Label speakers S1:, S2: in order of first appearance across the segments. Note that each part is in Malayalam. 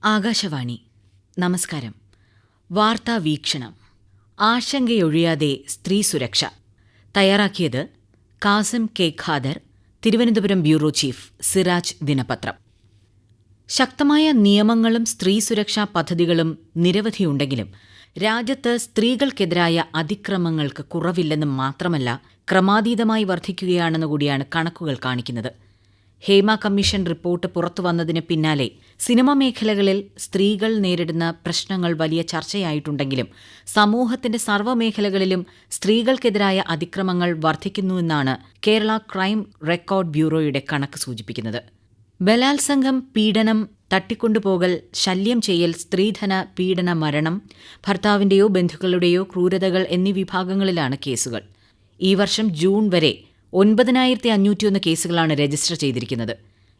S1: ആകാശവാണി നമസ്കാരം. വാർത്താ വീക്ഷണം. ആശങ്കയൊഴിയാതെ സ്ത്രീ സുരക്ഷ. തയ്യാറാക്കിയത് Kasim K Khader, Thiruvananthapuram bureau chief, Siraj ദിനപത്രം. ശക്തമായ നിയമങ്ങളും സ്ത്രീ സുരക്ഷാ പദ്ധതികളും നിരവധിയുണ്ടെങ്കിലും രാജ്യത്ത് സ്ത്രീകൾക്കെതിരായ അതിക്രമങ്ങൾക്ക് കുറവില്ലെന്ന് മാത്രമല്ല, ക്രമാതീതമായി വർദ്ധിക്കുകയാണെന്നുകൂടിയാണ് കണക്കുകൾ കാണിക്കുന്നത്. ഹേമ കമ്മീഷൻ റിപ്പോർട്ട് പുറത്തുവന്നതിന് പിന്നാലെ സിനിമാ മേഖലകളിൽ സ്ത്രീകൾ നേരിടുന്ന പ്രശ്നങ്ങൾ വലിയ ചർച്ചയായിട്ടുണ്ടെങ്കിലും സമൂഹത്തിന്റെ സർവ്വമേഖലകളിലും സ്ത്രീകൾക്കെതിരായ അതിക്രമങ്ങൾ വർദ്ധിക്കുന്നുവെന്നാണ് കേരള ക്രൈം റെക്കോർഡ് ബ്യൂറോയുടെ കണക്ക് സൂചിപ്പിക്കുന്നത്. ബലാത്സംഗം, പീഡനം, തട്ടിക്കൊണ്ടുപോകൽ, ശല്യം ചെയ്യൽ, സ്ത്രീധന പീഡന, മരണം, ഭർത്താവിന്റെയോ ബന്ധുക്കളുടെയോ ക്രൂരതകൾ എന്നീ വിഭാഗങ്ങളിലാണ് കേസുകൾ. ഈ വർഷം ജൂൺ വരെ 9551 കേസുകളാണ് രജിസ്റ്റർ ചെയ്തിരിക്കുന്നത്.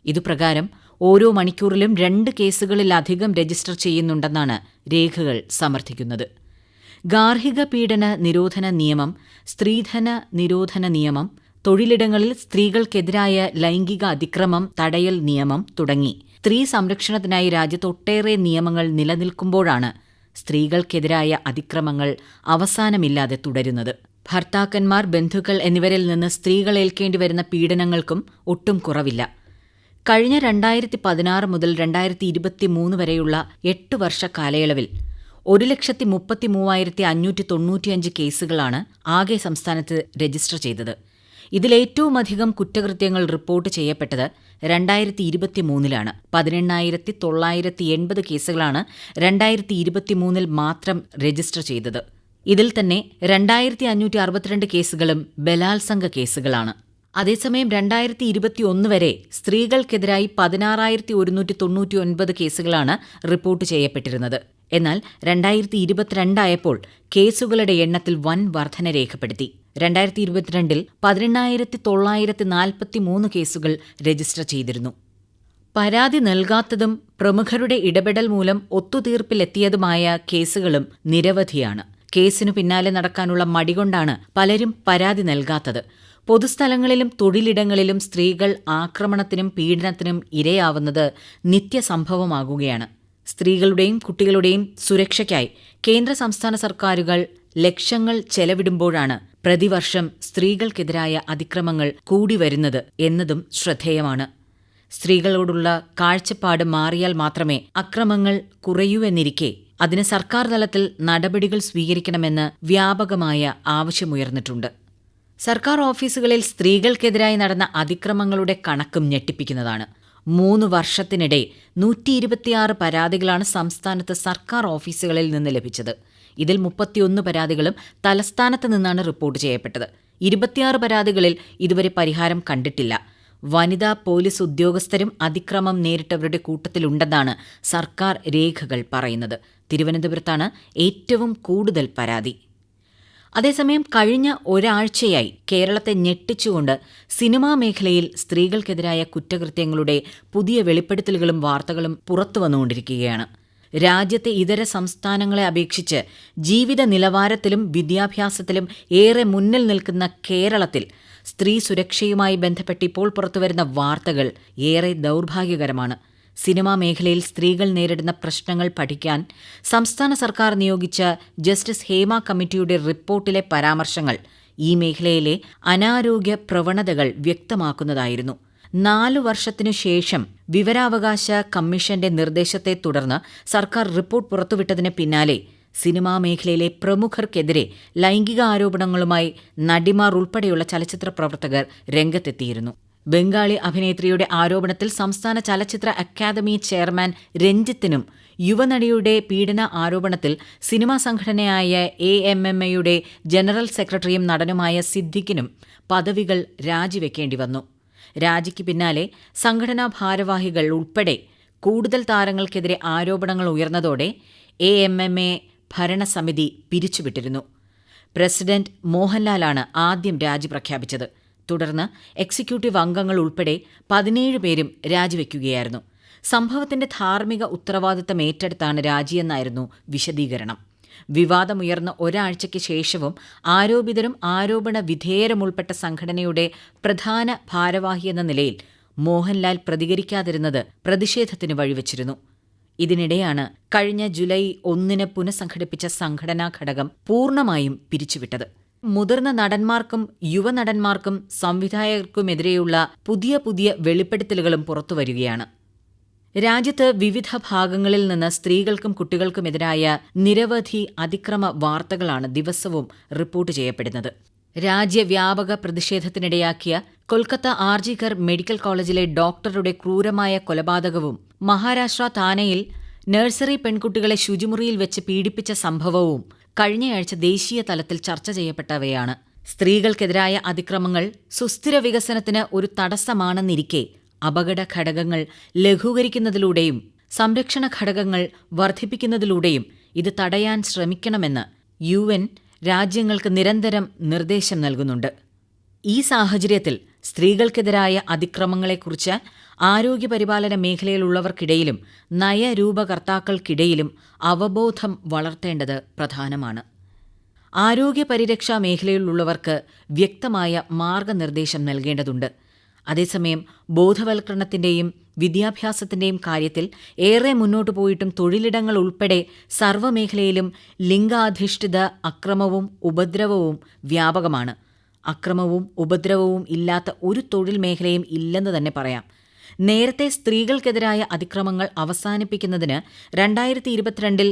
S1: ഇതുപ്രകാരം ഓരോ മണിക്കൂറിലും 2 കേസുകളിലധികം രജിസ്റ്റർ ചെയ്യുന്നുണ്ടെന്നാണ് രേഖകൾ സമർത്ഥിക്കുന്നത്. ഗാർഹിക പീഡന നിരോധന നിയമം, സ്ത്രീധന നിരോധന നിയമം, തൊഴിലിടങ്ങളിൽ സ്ത്രീകൾക്കെതിരായ ലൈംഗിക അതിക്രമം തടയൽ നിയമം തുടങ്ങി സ്ത്രീ സംരക്ഷണത്തിനായി രാജ്യത്തൊട്ടേറെ നിയമങ്ങൾ നിലനിൽക്കുമ്പോഴാണ് സ്ത്രീകൾക്കെതിരായ അതിക്രമങ്ങൾ അവസാനമില്ലാതെ തുടരുന്നത്. ഭർത്താക്കന്മാർ, ബന്ധുക്കൾ എന്നിവരിൽ നിന്ന് സ്ത്രീകൾ ഏൽക്കേണ്ടി വരുന്ന പീഡനങ്ങൾക്കും ഒട്ടും കുറവില്ല. കഴിഞ്ഞ 2016 മുതൽ 2023 വരെയുള്ള 8 വർഷ കാലയളവിൽ 1,33,595 കേസുകളാണ് ആകെ സംസ്ഥാനത്ത് രജിസ്റ്റർ ചെയ്തത്. ഇതിലേറ്റവുമധികം കുറ്റകൃത്യങ്ങൾ റിപ്പോർട്ട് ചെയ്യപ്പെട്ടത് 2023 18,980 കേസുകളാണ് 2023 മാത്രം രജിസ്റ്റർ ചെയ്തത്. ഇതിൽ തന്നെ 2,562 കേസുകളും ബലാത്സംഗ കേസുകളാണ്. അതേസമയം 2021 വരെ സ്ത്രീകൾക്കെതിരായി 16,199 കേസുകളാണ് റിപ്പോർട്ട് ചെയ്യപ്പെട്ടിരുന്നത്. എന്നാൽ 2022 ആയപ്പോൾ കേസുകളുടെ എണ്ണത്തിൽ വൻ വർധന രേഖപ്പെടുത്തി. 2022 18,943 കേസുകൾ രജിസ്റ്റർ ചെയ്തിരുന്നു. പരാതി നൽകാത്തതും പ്രമുഖരുടെ ഇടപെടൽ മൂലം ഒത്തുതീർപ്പിലെത്തിയതുമായ കേസുകളും നിരവധിയാണ്. കേസിനു പിന്നാലെ നടക്കാനുള്ള മടികൊണ്ടാണ് പലരും പരാതി നൽകാത്തത്. പൊതുസ്ഥലങ്ങളിലും തൊഴിലിടങ്ങളിലും സ്ത്രീകൾ ആക്രമണത്തിനും പീഡനത്തിനും ഇരയാവുന്നത് നിത്യസംഭവമാകുകയാണ്. സ്ത്രീകളുടെയും കുട്ടികളുടെയും സുരക്ഷയ്ക്കായി കേന്ദ്ര സംസ്ഥാന സർക്കാരുകൾ ലക്ഷങ്ങൾ ചെലവിടുമ്പോഴാണ് പ്രതിവർഷം സ്ത്രീകൾക്കെതിരായ അതിക്രമങ്ങൾ കൂടി വരുന്നത് എന്നതും ശ്രദ്ധേയമാണ്. സ്ത്രീകളോടുള്ള കാഴ്ചപ്പാട് മാറിയാൽ മാത്രമേ അക്രമങ്ങൾ കുറയൂ എന്നിരിക്കെ അതിന് സർക്കാർ തലത്തിൽ നടപടികൾ സ്വീകരിക്കണമെന്ന് വ്യാപകമായ ആവശ്യമുയർന്നിട്ടുണ്ട്. സർക്കാർ ഓഫീസുകളിൽ സ്ത്രീകൾക്കെതിരായി നടന്ന അതിക്രമങ്ങളുടെ കണക്കും ഞെട്ടിപ്പിക്കുന്നതാണ്. 3 വർഷത്തിനിടെ 126 പരാതികളാണ് സംസ്ഥാനത്ത് സർക്കാർ ഓഫീസുകളിൽ നിന്ന് ലഭിച്ചത്. ഇതിൽ 31 പരാതികളും തലസ്ഥാനത്ത് നിന്നാണ് റിപ്പോർട്ട് ചെയ്യപ്പെട്ടത്. 26 പരാതികളിൽ ഇതുവരെ പരിഹാരം കണ്ടിട്ടില്ല. വനിതാ പോലീസ് ഉദ്യോഗസ്ഥരും അതിക്രമം നേരിട്ടവരുടെ കൂട്ടത്തിലുണ്ടെന്നാണ് സർക്കാർ രേഖകൾ പറയുന്നത്. തിരുവനന്തപുരത്താണ് ഏറ്റവും കൂടുതൽ പരാതി. അതേസമയം കഴിഞ്ഞ ഒരാഴ്ചയായി കേരളത്തെ ഞെട്ടിച്ചുകൊണ്ട് സിനിമാ മേഖലയിൽ സ്ത്രീകൾക്കെതിരായ കുറ്റകൃത്യങ്ങളുടെ പുതിയ വെളിപ്പെടുത്തലുകളും വാർത്തകളും പുറത്തുവന്നുകൊണ്ടിരിക്കുകയാണ്. രാജ്യത്തെ ഇതര സംസ്ഥാനങ്ങളെ അപേക്ഷിച്ച് ജീവിത നിലവാരത്തിലും വിദ്യാഭ്യാസത്തിലും ഏറെ മുന്നിൽ നിൽക്കുന്ന കേരളത്തിൽ സ്ത്രീ സുരക്ഷയുമായി ബന്ധപ്പെട്ട് ഇപ്പോൾ പുറത്തുവരുന്ന വാർത്തകൾ ഏറെ ദൗർഭാഗ്യകരമാണ്. സിനിമാ മേഖലയിൽ സ്ത്രീകൾ നേരിടുന്ന പ്രശ്നങ്ങൾ പഠിക്കാൻ സംസ്ഥാന സർക്കാർ നിയോഗിച്ച ജസ്റ്റിസ് ഹേമ കമ്മിറ്റിയുടെ റിപ്പോർട്ടിലെ പരാമർശങ്ങൾ ഈ മേഖലയിലെ അനാരോഗ്യ പ്രവണതകൾ വ്യക്തമാക്കുന്നതായിരുന്നു. 4 വർഷത്തിനു ശേഷം വിവരാവകാശ കമ്മീഷന്റെ നിർദ്ദേശത്തെ തുടർന്ന് സർക്കാർ റിപ്പോർട്ട് പുറത്തുവിട്ടതിന് പിന്നാലെ സിനിമാ മേഖലയിലെ പ്രമുഖർക്കെതിരെ ലൈംഗിക ആരോപണങ്ങളുമായി നടിമാർ ഉൾപ്പെടെയുള്ള ചലച്ചിത്ര പ്രവർത്തകർ രംഗത്തെത്തിയിരുന്നു. ബംഗാളി അഭിനേത്രിയുടെ ആരോപണത്തിൽ സംസ്ഥാന ചലച്ചിത്ര അക്കാദമി ചെയർമാൻ രഞ്ജിത്തിനും യുവനടിയുടെ പീഡന ആരോപണത്തിൽ സിനിമാ സംഘടനയായ AMMA ജനറൽ സെക്രട്ടറിയും നടനുമായ സിദ്ദിഖിനും പദവികൾ രാജിവെക്കേണ്ടി വന്നു. രാജിക്ക് പിന്നാലെ സംഘടനാ ഭാരവാഹികൾ ഉൾപ്പെടെ കൂടുതൽ താരങ്ങൾക്കെതിരെ ആരോപണങ്ങൾ ഉയർന്നതോടെ AMMA ഭരണസമിതി പിരിച്ചുവിട്ടിരുന്നു. പ്രസിഡന്റ് മോഹൻലാലാണ് ആദ്യം രാജി പ്രഖ്യാപിച്ചത്. തുടർന്ന് എക്സിക്യൂട്ടീവ് അംഗങ്ങൾ ഉൾപ്പെടെ 17 പേരും രാജിവെക്കുകയായിരുന്നു. സംഭവത്തിന്റെ ധാർമ്മിക ഉത്തരവാദിത്തം ഏറ്റെടുത്താണ് രാജിയെന്നായിരുന്നു വിശദീകരണം. വിവാദമുയർന്ന ഒരാഴ്ചയ്ക്ക് ശേഷവും ആരോപിതരും ആരോപണ വിധേയരുമുൾപ്പെട്ട സംഘടനയുടെ പ്രധാന ഭാരവാഹിയെന്ന നിലയിൽ മോഹൻലാൽ പ്രതികരിക്കാതിരുന്നത് പ്രതിഷേധത്തിന് വഴിവെച്ചിരുന്നു. ഇതിനിടെയാണ് കഴിഞ്ഞ ജൂലൈ 1 പുനഃസംഘടിപ്പിച്ച സംഘടനാ ഘടകം പൂർണ്ണമായും പിരിച്ചുവിട്ടത്. മുതിർന്ന നടന്മാർക്കും യുവനടന്മാർക്കും സംവിധായകർക്കുമെതിരെയുള്ള പുതിയ വെളിപ്പെടുത്തലുകളും പുറത്തുവരികയാണ്. രാജ്യത്ത് വിവിധ ഭാഗങ്ങളിൽ നിന്ന് സ്ത്രീകൾക്കും കുട്ടികൾക്കുമെതിരായ നിരവധി അതിക്രമ വാർത്തകളാണ് ദിവസവും റിപ്പോർട്ട് ചെയ്യപ്പെടുന്നത്. രാജ്യവ്യാപക പ്രതിഷേധത്തിനിടയാക്കിയ കൊൽക്കത്ത ആർജികർ മെഡിക്കൽ കോളേജിലെ ഡോക്ടറുടെ ക്രൂരമായ കൊലപാതകവും മഹാരാഷ്ട്ര താനെയിൽ നഴ്സറി പെൺകുട്ടികളെ ശുചിമുറിയിൽ വെച്ച് പീഡിപ്പിച്ച സംഭവവും കഴിഞ്ഞയാഴ്ച ദേശീയ തലത്തിൽ ചർച്ച ചെയ്യപ്പെട്ടവയാണ്. സ്ത്രീകൾക്കെതിരായ അതിക്രമങ്ങൾ സുസ്ഥിര വികസനത്തിന് ഒരു തടസ്സമാണെന്നിരിക്കെ അപകട ഘടകങ്ങൾ ലഘൂകരിക്കുന്നതിലൂടെയും സംരക്ഷണ ഘടകങ്ങൾ വർദ്ധിപ്പിക്കുന്നതിലൂടെയും ഇത് തടയാൻ ശ്രമിക്കണമെന്ന് UN രാജ്യങ്ങൾക്ക് നിരന്തരം നിർദ്ദേശം നൽകുന്നുണ്ട്. ഈ സാഹചര്യത്തിൽ സ്ത്രീകൾക്കെതിരായ അതിക്രമങ്ങളെക്കുറിച്ച് ആരോഗ്യപരിപാലന മേഖലയിലുള്ളവർക്കിടയിലും നയരൂപകർത്താക്കൾക്കിടയിലും അവബോധം വളർത്തേണ്ടത് പ്രധാനമാണ്. ആരോഗ്യപരിരക്ഷാ മേഖലയിലുള്ളവർക്ക് വ്യക്തമായ മാർഗനിർദ്ദേശം നൽകേണ്ടതുണ്ട്. അതേസമയം ബോധവൽക്കരണത്തിന്റെയും വിദ്യാഭ്യാസത്തിന്റെയും കാര്യത്തിൽ ഏറെ മുന്നോട്ടു പോയിട്ടും തൊഴിലിടങ്ങൾ ഉൾപ്പെടെ സർവ്വമേഖലയിലും ലിംഗാധിഷ്ഠിത അക്രമവും ഉപദ്രവവും വ്യാപകമാണ്. അക്രമവും ഉപദ്രവവും ഇല്ലാത്ത ഒരു തൊഴിൽ മേഖലയും ഇല്ലെന്ന് തന്നെ പറയാം. നേരത്തെ സ്ത്രീകൾക്കെതിരായ അതിക്രമങ്ങൾ അവസാനിപ്പിക്കുന്നതിന് 2022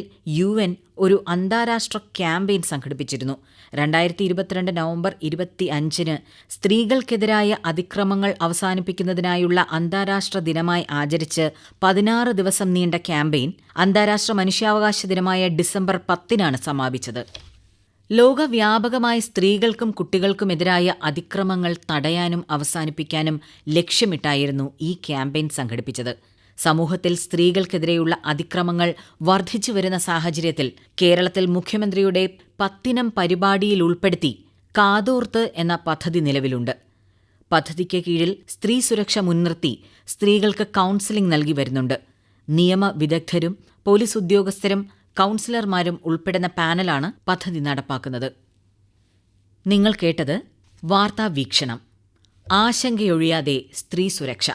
S1: UN ഒരു അന്താരാഷ്ട്ര ക്യാമ്പയിൻ സംഘടിപ്പിച്ചിരുന്നു. 2022 നവംബർ 25 സ്ത്രീകൾക്കെതിരായ അതിക്രമങ്ങൾ അവസാനിപ്പിക്കുന്നതിനായുള്ള അന്താരാഷ്ട്ര ദിനമായി ആചരിച്ച് 16 ദിവസം നീണ്ട ക്യാമ്പയിൻ അന്താരാഷ്ട്ര മനുഷ്യാവകാശ ദിനമായ ഡിസംബർ 10 സമാപിച്ചത്. ലോകവ്യാപകമായി സ്ത്രീകൾക്കും കുട്ടികൾക്കുമെതിരായ അതിക്രമങ്ങൾ തടയാനും അവസാനിപ്പിക്കാനും ലക്ഷ്യമിട്ടായിരുന്നു ഈ ക്യാമ്പയിൻ സംഘടിപ്പിച്ചത്. സമൂഹത്തിൽ സ്ത്രീകൾക്കെതിരെയുള്ള അതിക്രമങ്ങൾ വർദ്ധിച്ചു വരുന്ന സാഹചര്യത്തിൽ കേരളത്തിൽ മുഖ്യമന്ത്രിയുടെ പത്തിനം പരിപാടിയിൽ ഉൾപ്പെടുത്തി കാതോർത്ത് എന്ന പദ്ധതി നിലവിലുണ്ട്. പദ്ധതിക്ക് കീഴിൽ സ്ത്രീ സുരക്ഷ മുൻനിർത്തി സ്ത്രീകൾക്ക് കൗൺസിലിംഗ് നൽകി വരുന്നുണ്ട്. നിയമ വിദഗ്ധരും പോലീസ് ഉദ്യോഗസ്ഥരും കൗൺസിലർമാരും ഉൾപ്പെടുന്ന പാനലാണ് പദ്ധതി നടപ്പാക്കുന്നത്. നിങ്ങൾ കേട്ടത് വാർത്താ വീക്ഷണം. ആശങ്കയൊഴിയാതെ സ്ത്രീ സുരക്ഷ.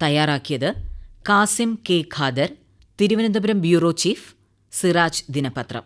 S1: തയ്യാറാക്കിയത് Kasim K. Khader. Thiruvananthapuram bureau chief, Siraj ദിനപത്രം.